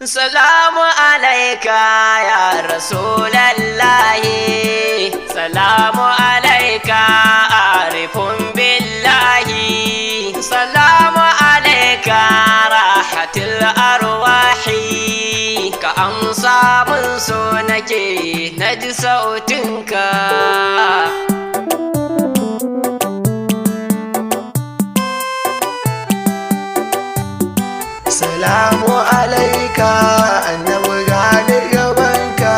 Salamu alaika ya Rasulallahi, salamu alaika arifun billahi, salamu alaika rahatul arwahi, ka amsa mun so nake naji sautinka. Salamu alaika annabi gani gabanka,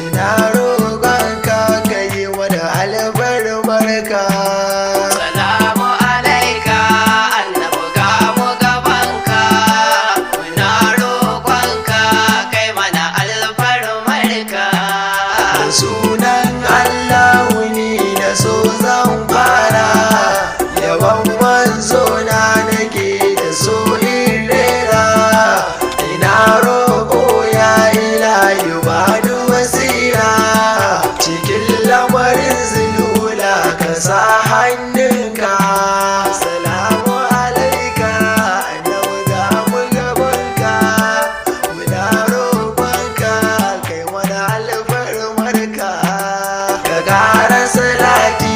ina roƙonka ka yi wani albarka. Salamu alaika annabi gamu gabanka, ina roƙonka kai mana alfarmarka. Sunan Allahu ni na so zan fara, yaban manzo na nake da so sa hannunka. Salamu alaika annabi gamu gabanka, muna roƙonka kai mana alfarmarka. Ka ƙara salati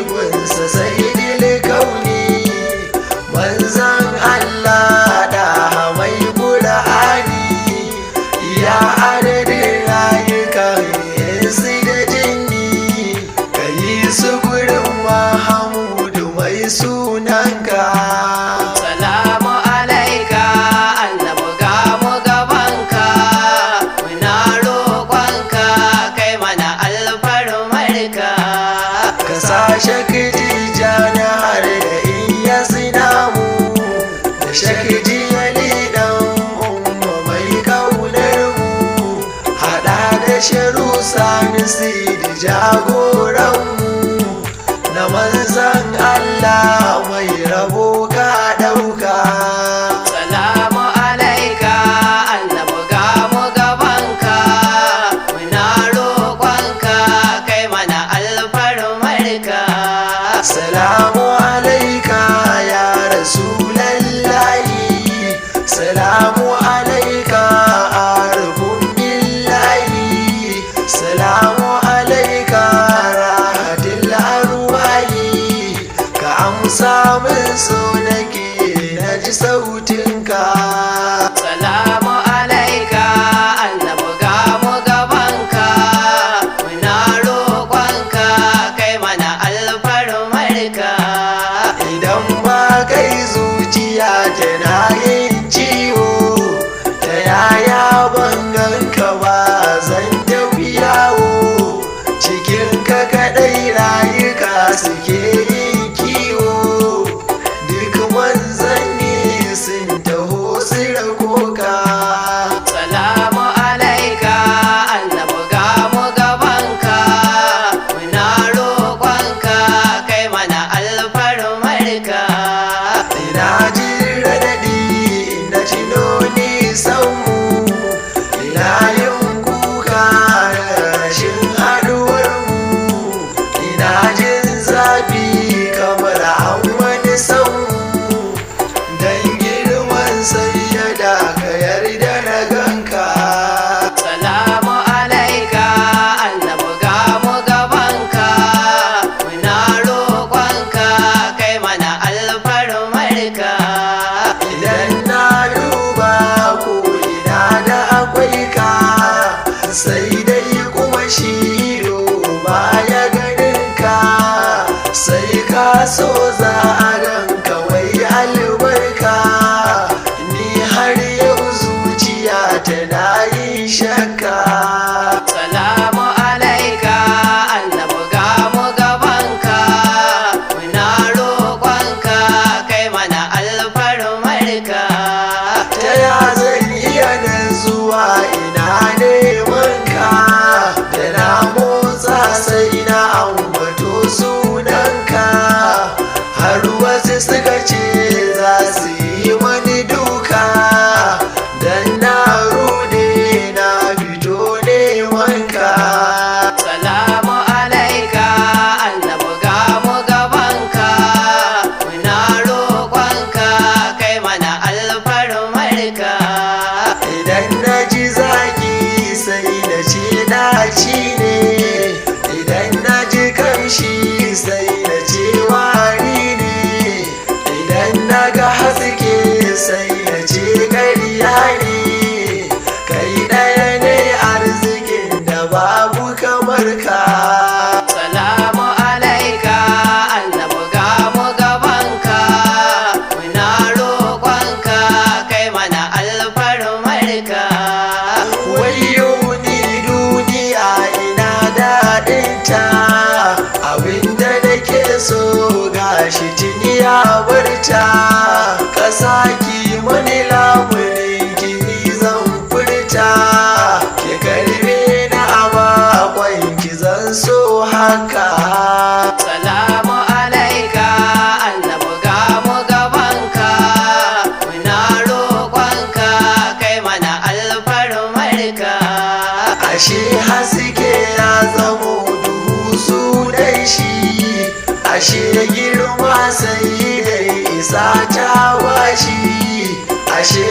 gunsa sayyidil kauni, manzon Allah da mai Qur'ani, ya adadin rayukan yansu da jinni, ka yi su Mahamudu mai sunanka. Salamu alaika annabi gamu gabanka, muna roƙonka kai mana alfarmarka. Ka sa shakiji jana har da iya sinamu, da shakiji yali dan umma mai kaunar mu, haɗa da sharu sani sidi jagoranmu, na manzan Allah mai rabo ka ɗauka. Salamu alaika annabi gamu gabanka, muna roƙonka kai mana alfarmarka. Salamu alaika ya Rasulallahi, salamu alaika arifun billahi, salamu alaika rahatul arwahi, ka amsa min so nake naji sautinka. Salamu alaika annabi gamu gabanka, muna roƙonka kai mana alfarmarka. Idan ba kai zuciya tana yin ciwo, ta yaya ban ganka ba zan tafi yawo, cikin ka kaɗai rayuka suke yin kiwo, duk manzanni sun taho su rakoka. Salamu alaika annabi gamu gabanka, muna roƙonka kai mana alfarmarka. Ina jin raɗaɗi ina tuno nisanmu, ina yin kuka da rashin haɗuwarmu, ina jin zafi kamar an wani sanmu, don girman sayyada ka yarda na ganka. Salamu alaika annabi gamu gabanka, muna roƙonka kai mana alfarmarka. Idan na duba ko ina da akwai ka, sai dai kuma shi ido baya ganin ka, sai ka so za a ganka wai albarka, ni har yau zuciya tana yin shakka. Salamu alaika annabi gamu gabanka, muna roƙonka kai mana alfarmarka. Ta ya zan iya nan zuwa ina neman ka, da na motsa sai na ambato sunanka, har wasu suka ce za su yi mani duka, dan na rude na fito ne idan na ji zaki sai na ce ɗaci ne, idan na ji kamshi sai na ce wari ne, idan na ga haske sai na ce ƙarya ne. Kai ɗaya ne arzikin da babu kamar ka. Salamu alaika annabi ga mu gabanka, muna roƙonka kai mana alfarmarka. Wayo ni duniya ina daɗinta, abinda nake so gashi tuni ya barta. Ƙasa ki mani lamunin gini zan furta, ki karbe na a makon ki zan so haka. Salamu alaika annabi ga mu gabanka, muna roƙonka kai mana alfarmarka. Ashe haske ya zamo duhu su dai shi, ashe girma sai dai isa ta washi, ashe